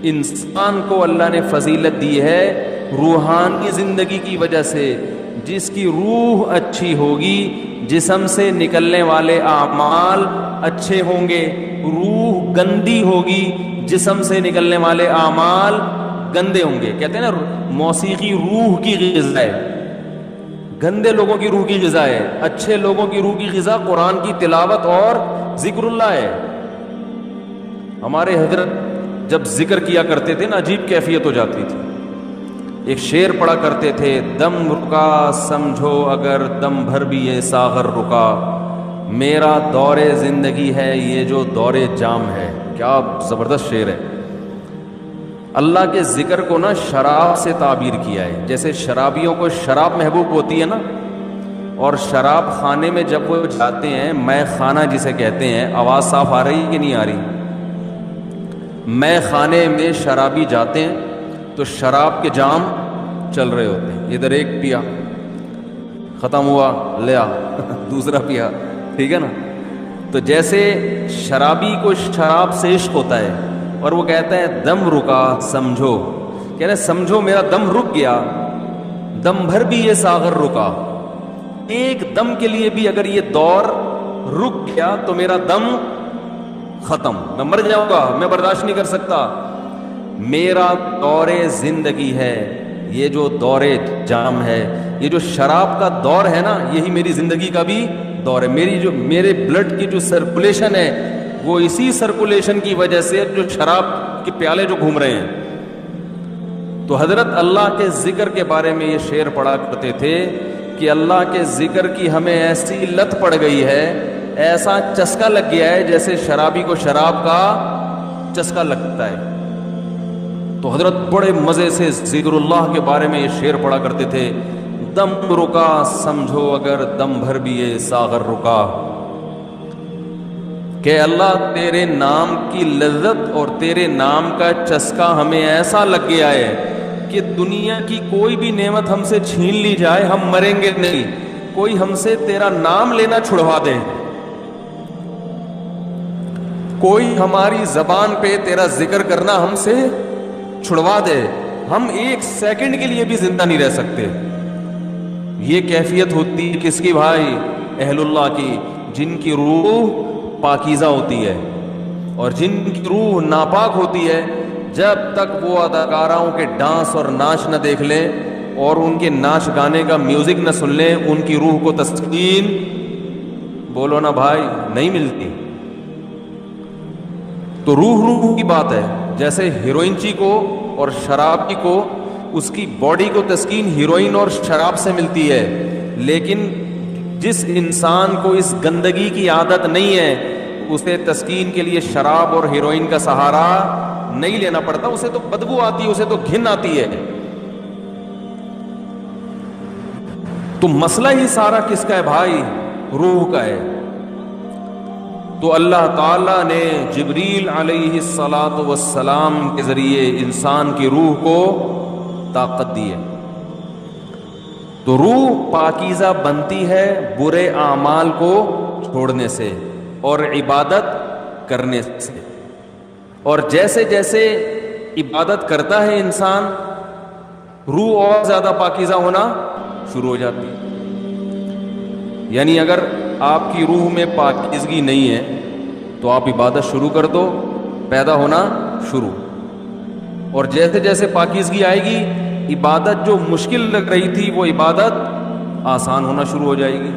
انسان کو اللہ نے فضیلت دی ہے روحانی زندگی کی وجہ سے. جس کی روح اچھی ہوگی جسم سے نکلنے والے اعمال اچھے ہوں گے. روح گندی ہوگی جسم سے نکلنے والے اعمال گندے ہوں گے. کہتے ہیں نا موسیقی روح کی غذا ہے. گندے لوگوں کی روح کی غذا ہے. اچھے لوگوں کی روح کی غذا قرآن کی تلاوت اور ذکر اللہ ہے. ہمارے حضرت جب ذکر کیا کرتے تھے نا عجیب کیفیت ہو جاتی تھی. ایک شعر پڑھا کرتے تھے, دم رکا سمجھو اگر دم بھر بھی یہ ساغر رکا, میرا دور زندگی ہے یہ جو دور جام ہے. کیا زبردست شعر ہے. اللہ کے ذکر کو نا شراب سے تعبیر کیا ہے. جیسے شرابیوں کو شراب محبوب ہوتی ہے نا, اور شراب خانے میں جب وہ جاتے ہیں, میں خانہ جسے کہتے ہیں, آواز صاف آ رہی ہے کہ نہیں آ رہی؟ میں خانے میں شرابی جاتے ہیں تو شراب کے جام چل رہے ہوتے ہیں. ادھر ایک پیا, ختم ہوا, لیا دوسرا پیا, ٹھیک ہے نا. تو جیسے شرابی کو شراب سے عشق ہوتا ہے اور وہ کہتا ہے دم رکا سمجھو, کہہ رہے سمجھو میرا دم رک گیا, دم بھر بھی یہ ساغر رکا. ایک دم کے لیے بھی اگر یہ دور رک گیا تو میرا دم ختم, میں مر جاؤں گا, میں برداشت نہیں کر سکتا. میرا دور زندگی ہے یہ جو دور جام ہے. یہ جو شراب کا دور ہے نا یہی میری زندگی کا بھی دور ہے. میرے بلڈ کی جو سرکولیشن ہے وہ اسی سرکولیشن کی وجہ سے جو شراب کے پیالے جو گھوم رہے ہیں. تو حضرت اللہ کے ذکر کے بارے میں یہ شعر پڑھا کرتے تھے کہ اللہ کے ذکر کی ہمیں ایسی لت پڑ گئی ہے, ایسا چسکا لگ گیا ہے جیسے شرابی کو شراب کا چسکا لگتا ہے. تو حضرت بڑے مزے سے ذکر اللہ کے بارے میں یہ شعر پڑھا کرتے تھے, دم رکا سمجھو اگر دم بھر بھی یہ ساغر رکا. کہ اللہ تیرے نام کی لذت اور تیرے نام کا چسکا ہمیں ایسا لگ گیا ہے کہ دنیا کی کوئی بھی نعمت ہم سے چھین لی جائے ہم مریں گے نہیں. کوئی ہم سے تیرا نام لینا چھڑوا دے, کوئی ہماری زبان پہ تیرا ذکر کرنا ہم سے چھڑوا دے, ہم ایک سیکنڈ کے لیے بھی زندہ نہیں رہ سکتے. یہ کیفیت ہوتی ہے کس کی بھائی؟ اہل اللہ کی, جن کی روح پاکیزہ ہوتی ہے. اور جن کی روح ناپاک ہوتی ہے, جب تک وہ اداکاراؤں کے ڈانس اور ناچ نہ دیکھ لیں اور ان کے ناچ گانے کا میوزک نہ سن لیں, ان کی روح کو تسکین بولو نا بھائی نہیں ملتی. تو روح کی بات ہے. جیسے ہیروئنچی کو اور شرابی کو اس کی باڈی کو تسکین ہیروئن اور شراب سے ملتی ہے, لیکن جس انسان کو اس گندگی کی عادت نہیں ہے اسے تسکین کے لیے شراب اور ہیروئن کا سہارا نہیں لینا پڑتا. اسے تو بدبو آتی ہے, اسے تو گھن آتی ہے. تو مسئلہ ہی سارا کس کا ہے بھائی؟ روح کا ہے. تو اللہ تعالیٰ نے جبریل علیہ الصلاۃ والسلام کے ذریعے انسان کی روح کو طاقت دی ہے. تو روح پاکیزہ بنتی ہے برے اعمال کو چھوڑنے سے اور عبادت کرنے سے. اور جیسے جیسے عبادت کرتا ہے انسان, روح اور زیادہ پاکیزہ ہونا شروع ہو جاتی ہے. یعنی اگر آپ کی روح میں پاکیزگی نہیں ہے تو آپ عبادت شروع کر دو, پیدا ہونا شروع. اور جیسے جیسے پاکیزگی آئے گی, عبادت جو مشکل لگ رہی تھی وہ عبادت آسان ہونا شروع ہو جائے گی.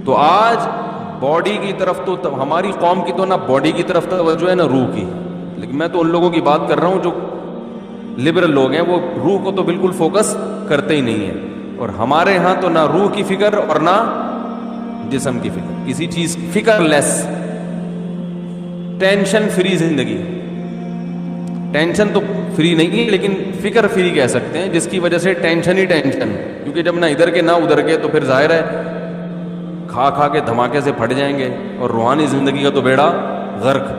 تو آج باڈی کی طرف تو ہماری قوم کی تو نہ باڈی کی طرف توجہ ہے نہ روح کی, لیکن میں تو ان لوگوں کی بات کر رہا ہوں جو لبرل لوگ ہیں, وہ روح کو تو بالکل فوکس کرتے ہی نہیں ہیں. اور ہمارے ہاں تو نہ روح کی فکر اور نہ جسم کی فکر, کسی چیز فکر لیس, ٹینشن فری زندگی. ٹینشن تو فری نہیں ہے لیکن فکر فری کہہ سکتے ہیں, جس کی وجہ سے ٹینشن ہی ٹینشن, کیونکہ جب نہ ادھر کے نہ ادھر کے تو پھر ظاہر ہے کھا کھا کے دھماکے سے پھٹ جائیں گے, اور روحانی زندگی کا تو بیڑا غرق.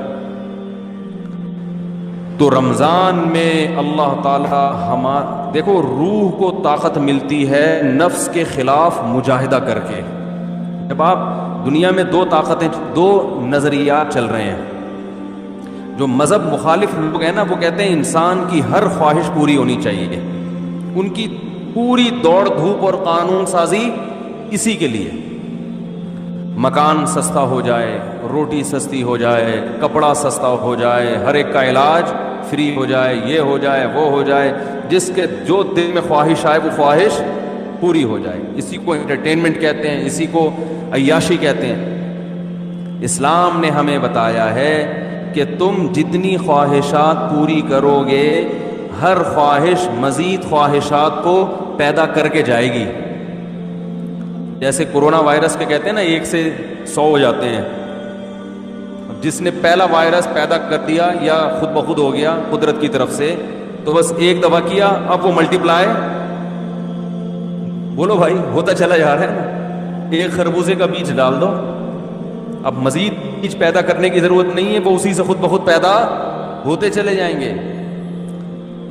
تو رمضان میں اللہ تعالی دیکھو روح کو طاقت ملتی ہے نفس کے خلاف مجاہدہ کر کے. جب آپ دنیا میں دو طاقتیں, دو نظریات چل رہے ہیں, جو مذہب مخالف لوگ ہیں نا وہ کہتے ہیں انسان کی ہر خواہش پوری ہونی چاہیے. ان کی پوری دوڑ دھوپ اور قانون سازی اسی کے لیے. مکان سستا ہو جائے, روٹی سستی ہو جائے, کپڑا سستا ہو جائے, ہر ایک کا علاج فری ہو جائے, یہ ہو جائے وہ ہو جائے, جس کے جو دل میں خواہش آئے وہ خواہش پوری ہو جائے. اسی کو انٹرٹینمنٹ کہتے ہیں, اسی کو عیاشی کہتے ہیں. اسلام نے ہمیں بتایا ہے کہ تم جتنی خواہشات پوری کرو گے ہر خواہش مزید خواہشات کو پیدا کر کے جائے گی. جیسے کورونا وائرس کے کہتے ہیں نا 1 سے 100 ہو جاتے ہیں. جس نے پہلا وائرس پیدا کر دیا یا خود بخود ہو گیا قدرت کی طرف سے, تو بس ایک دفعہ کیا, اب وہ ملٹی پلائی, بولو بھائی, ہوتا چلا جا رہا ہے نا. ایک خربوزے کا بیج ڈال دو, اب مزید بیج پیدا کرنے کی ضرورت نہیں ہے, وہ اسی سے خود بخود پیدا ہوتے چلے جائیں گے.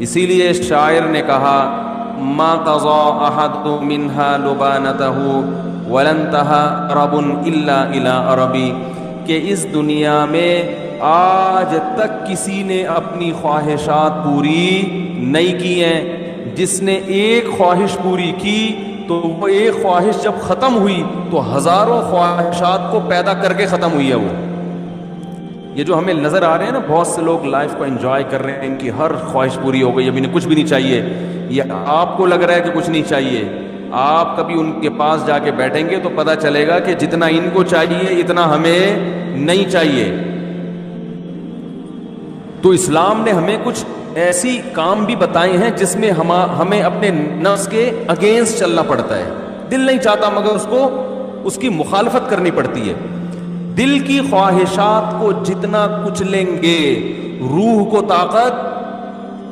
اسی لیے شاعر نے کہا ما قضى احد منها لبانته ولن انتهى رب الا الى ربي, کہ اس دنیا میں آج تک کسی نے اپنی خواہشات پوری نہیں کی ہیں. جس نے ایک خواہش پوری کی تو وہ ایک خواہش جب ختم ہوئی تو ہزاروں خواہشات کو پیدا کر کے ختم ہوئی ہے. وہ یہ جو ہمیں نظر آ رہے ہیں نا, بہت سے لوگ لائف کو انجوائے کر رہے ہیں, ان کی ہر خواہش پوری ہو گئی, اب انہیں کچھ بھی نہیں چاہیے. یہ آپ کو لگ رہا ہے کہ کچھ نہیں چاہیے, آپ کبھی ان کے پاس جا کے بیٹھیں گے تو پتہ چلے گا کہ جتنا ان کو چاہیے اتنا ہمیں نہیں چاہیے. تو اسلام نے ہمیں کچھ ایسی کام بھی بتائے ہیں جس میں ہمیں اپنے نفس کے اگینسٹ چلنا پڑتا ہے. دل نہیں چاہتا مگر اس کی مخالفت کرنی پڑتی ہے. دل کی خواہشات کو جتنا کچلیں گے روح کو طاقت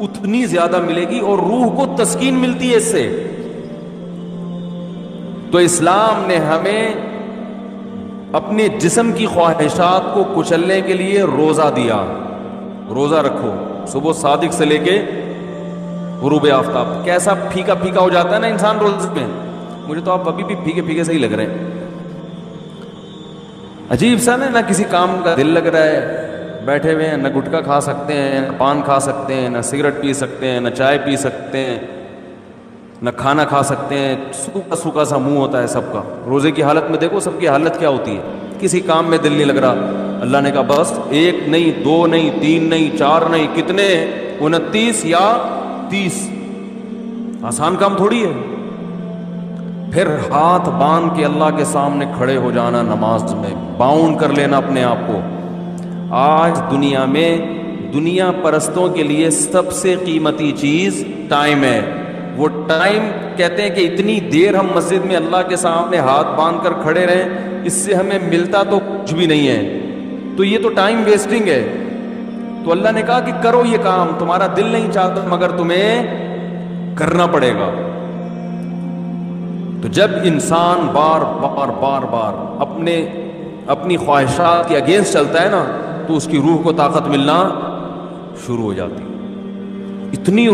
اتنی زیادہ ملے گی اور روح کو تسکین ملتی ہے اس سے. تو اسلام نے ہمیں اپنے جسم کی خواہشات کو کچلنے کے لیے روزہ دیا. روزہ رکھو, صبح صادق سے لے کے غروب آفتاب. کیسا پھیکا پھیکا ہو جاتا ہے نا انسان روزے میں, مجھے تو آپ ابھی بھی پھیکے پھیکے سے ہی لگ رہے ہیں. عجیب سا نہ کسی کام کا دل لگ رہا ہے, بیٹھے ہوئے ہیں, نہ گٹکا کھا سکتے ہیں, نہ پان کھا سکتے ہیں, نہ سگریٹ پی سکتے ہیں, نہ چائے پی سکتے ہیں, نہ کھانا کھا سکتے ہیں. سوکھا سوکھا سا منہ ہوتا ہے سب کا. روزے کی حالت میں دیکھو سب کی حالت کیا ہوتی ہے. کسی کام میں دل نہیں لگ رہا. اللہ نے کہا بس 1 نہیں 2 نہیں 3 نہیں 4 نہیں, کتنے 29 یا 30. آسان کام تھوڑی ہے. پھر ہاتھ باندھ کے اللہ کے سامنے کھڑے ہو جانا, نماز میں باؤنڈ کر لینا اپنے آپ کو. آج دنیا میں دنیا پرستوں کے لیے سب سے قیمتی چیز ٹائم ہے. وہ ٹائم کہتے ہیں کہ اتنی دیر ہم مسجد میں اللہ کے سامنے ہاتھ باندھ کر کھڑے رہیں, اس سے ہمیں ملتا تو کچھ بھی نہیں ہے. تو یہ تو ٹائم ویسٹنگ ہے. تو اللہ نے کہا کہ کرو یہ کام, تمہارا دل نہیں چاہتا مگر تمہیں کرنا پڑے گا. تو جب انسان بار بار بار بار اپنی خواہشات کے اگینسٹ چلتا ہے نا تو اس کی روح کو طاقت ملنا شروع ہو جاتی. اتنی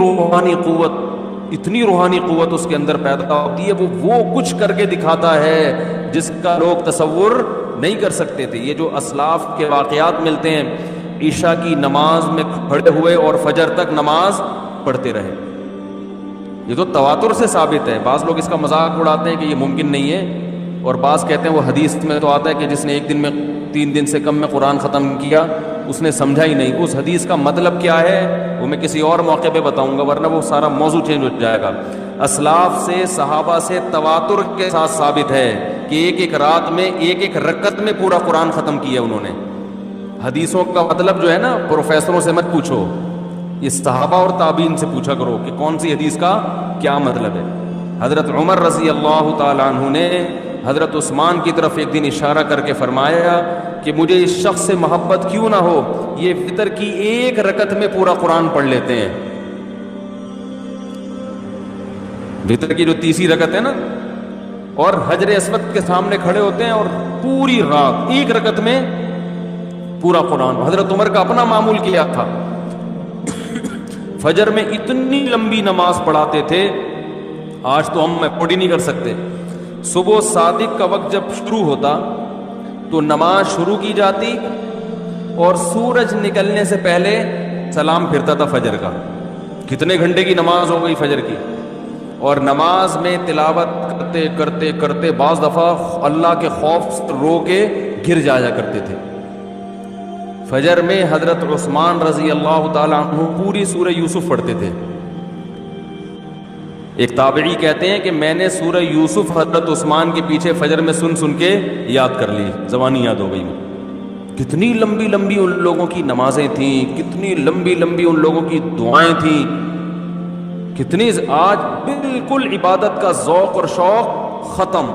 روحانی قوت اس کے اندر پیدا ہوتی ہے. وہ کچھ کر کے دکھاتا ہے جس کا لوگ تصور نہیں کر سکتے تھے. یہ جو اسلاف کے واقعات ملتے ہیں, عشاء کی نماز میں کھڑے ہوئے اور فجر تک نماز پڑھتے رہے, یہ تو تواتر سے ثابت ہے. بعض لوگ اس کا مذاق اڑاتے ہیں کہ یہ ممکن نہیں ہے, اور بعض کہتے ہیں وہ حدیث میں تو آتا ہے کہ جس نے 1 دن میں 3 دن سے کم میں قرآن ختم کیا اس نے سمجھا ہی نہیں. اس حدیث کا مطلب کیا ہے وہ میں کسی اور موقع پہ بتاؤں گا, ورنہ وہ سارا موضوع چینج ہو جائے گا. اسلاف سے صحابہ سے تواتر کے ساتھ ثابت ہے کہ ایک رات میں 1 رکعت میں پورا قرآن ختم کیا انہوں نے. حدیثوں کا مطلب جو ہے نا پروفیسروں سے مت پوچھو, یہ صحابہ اور تابعین سے پوچھا کرو کہ کون سی حدیث کا کیا مطلب ہے. حضرت عمر رضی اللہ تعالیٰ عنہ نے حضرت عثمان کی طرف ایک دن اشارہ کر کے فرمایا کہ مجھے اس شخص سے محبت کیوں نہ ہو, یہ وتر کی 1 رکعت میں پورا قرآن پڑھ لیتے ہیں. وتر کی جو 30 رکعت ہے نا, اور حجر اسود کے سامنے کھڑے ہوتے ہیں اور پوری رات 1 رکعت میں پورا قرآن. حضرت عمر کا اپنا معمول کیا تھا, فجر میں اتنی لمبی نماز پڑھاتے تھے, آج تو ہم افورڈ ہی نہیں کر سکتے. صبح صادق کا وقت جب شروع ہوتا تو نماز شروع کی جاتی, اور سورج نکلنے سے پہلے سلام پھرتا تھا فجر کا. کتنے گھنٹے کی نماز ہو گئی فجر کی. اور نماز میں تلاوت کرتے کرتے کرتے بعض دفعہ اللہ کے خوف سے رو کے گر جایا کرتے تھے. فجر میں حضرت عثمان رضی اللہ تعالیٰ عنہ پوری سورہ یوسف پڑھتے تھے. ایک تابعی کہتے ہیں کہ میں نے سورہ یوسف حضرت عثمان کے پیچھے فجر میں سن سن کے یاد کر لی, زبانی یاد ہو گئی. کتنی لمبی لمبی ان لوگوں کی نمازیں تھیں, کتنی لمبی لمبی ان لوگوں کی دعائیں تھیں, کتنی. آج بالکل عبادت کا ذوق اور شوق ختم.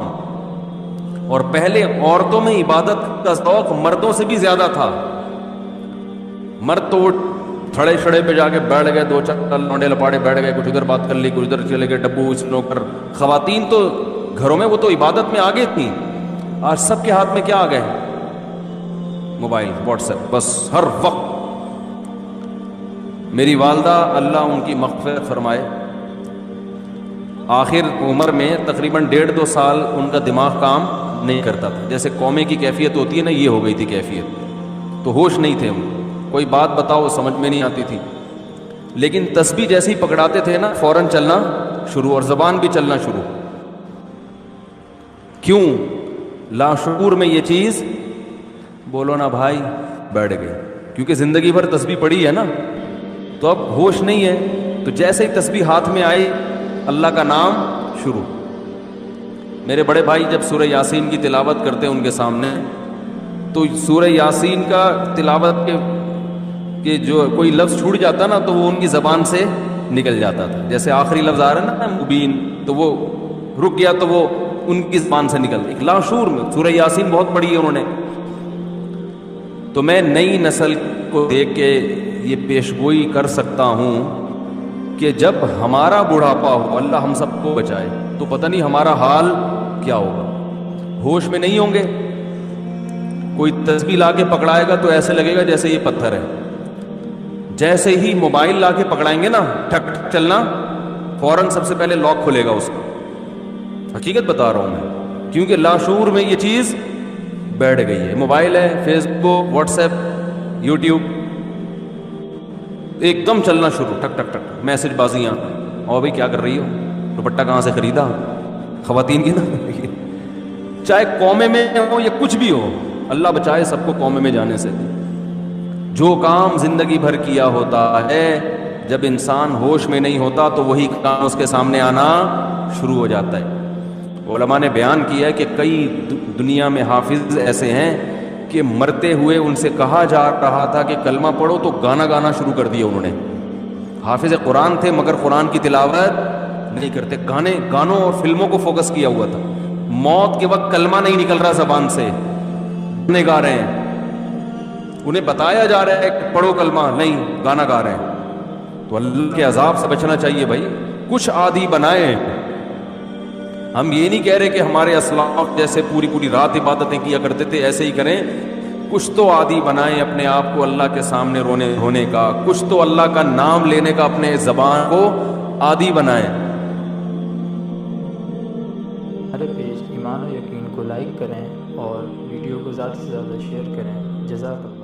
اور پہلے عورتوں میں عبادت کا ذوق مردوں سے بھی زیادہ تھا. مرد تو تھڑے چھڑے پہ جا کے بیٹھ گئے, دو چار لونڈے لپاڑے بیٹھ گئے, کچھ ادھر بات کر لی, کچھ ادھر چلے گئے, ڈبو سنوکر. خواتین تو گھروں میں وہ تو عبادت میں آگے تھیں. آج سب کے ہاتھ میں کیا آ گئے؟ موبائل, واٹس ایپ, بس ہر وقت. میری والدہ اللہ ان کی مغفرت فرمائے, آخر عمر میں تقریباً 1.5-2 سال ان کا دماغ کام نہیں کرتا تھا. جیسے قومے کی کیفیت ہوتی ہے نا, یہ ہو گئی تھی کیفیت. تو ہوش نہیں تھے ہم, کوئی بات بتاؤ سمجھ میں نہیں آتی تھی. لیکن تسبیح جیسے ہی پکڑاتے تھے نا فوراً چلنا شروع, اور زبان بھی چلنا شروع. کیوں؟ لاشعور میں یہ چیز, بولو نا بھائی, بیٹھ گئی. کیونکہ زندگی بھر تسبیح پڑھی ہے نا, تو اب ہوش نہیں ہے. تو جیسے ہی تسبیح ہاتھ میں آئی اللہ کا نام شروع. میرے بڑے بھائی جب سورہ یاسین کی تلاوت کرتے ان کے سامنے, تو سورہ یاسین کا تلاوت کہ جو کوئی لفظ چھوٹ جاتا نا تو وہ ان کی زبان سے نکل جاتا تھا. جیسے آخری لفظ آ رہا ہے نا مبین, تو وہ رک گیا تو وہ ان کی زبان سے نکل. ایک لاشعور میں سورہ یاسین بہت پڑھی ہے انہوں نے. تو میں نئی نسل کو دیکھ کے یہ پیشگوئی کر سکتا ہوں کہ جب ہمارا بڑھاپا ہو, اللہ ہم سب کو بچائے, تو پتہ نہیں ہمارا حال کیا ہوگا. ہوش میں نہیں ہوں گے. کوئی تسبیح لا کے پکڑائے گا تو ایسے لگے گا جیسے یہ پتھر ہے. جیسے ہی موبائل لا کے پکڑائیں گے نا, ٹھک ٹھک چلنا, فوراً سب سے پہلے لاک کھلے گا اس کا. حقیقت بتا رہا ہوں میں, کیونکہ لاشعور میں یہ چیز بیٹھ گئی ہے. موبائل ہے, فیس بک, واٹس ایپ, یوٹیوب, ایک دم چلنا شروع, ٹک ٹک ٹک, میسج بازیاں. اور بھائی کیا کر رہی ہو, دوپٹہ کہاں سے خریدا, خواتین کی نا. چاہے قومے میں ہو یا کچھ بھی ہو, اللہ بچائے سب کو قومے میں جانے سے. جو کام زندگی بھر کیا ہوتا ہے, جب انسان ہوش میں نہیں ہوتا تو وہی کام اس کے سامنے آنا شروع ہو جاتا ہے. علماء نے بیان کیا ہے کہ کئی دنیا میں حافظ ایسے ہیں کہ مرتے ہوئے ان سے کہا جا رہا تھا کہ کلمہ پڑھو تو گانا شروع کر دیا انہوں نے. حافظ قرآن تھے مگر قرآن کی تلاوت نہیں کرتے, گانوں اور فلموں کو فوکس کیا ہوا تھا. موت کے وقت کلمہ نہیں نکل رہا زبان سے, گانے گا رہے ہیں. انہیں بتایا جا رہا ہے کہ پڑھو کلمہ, نہیں, گانا گا رہے ہیں. تو اللہ کے عذاب سے بچنا چاہیے بھائی. کچھ عادی بنائیں. ہم یہ نہیں کہہ رہے کہ ہمارے اسلاف جیسے پوری رات عبادتیں کیا کرتے تھے ایسے ہی کریں. کچھ تو عادی بنائیں اپنے آپ کو اللہ کے سامنے رونے دھونے کا, کچھ تو اللہ کا نام لینے کا اپنے زبان کو عادی بنائیں. ہمارے پیج ایمان و یقین کو لائک کریں اور ویڈیو کو زیادہ سے زیادہ شیئر کریں. جزاک اللہ.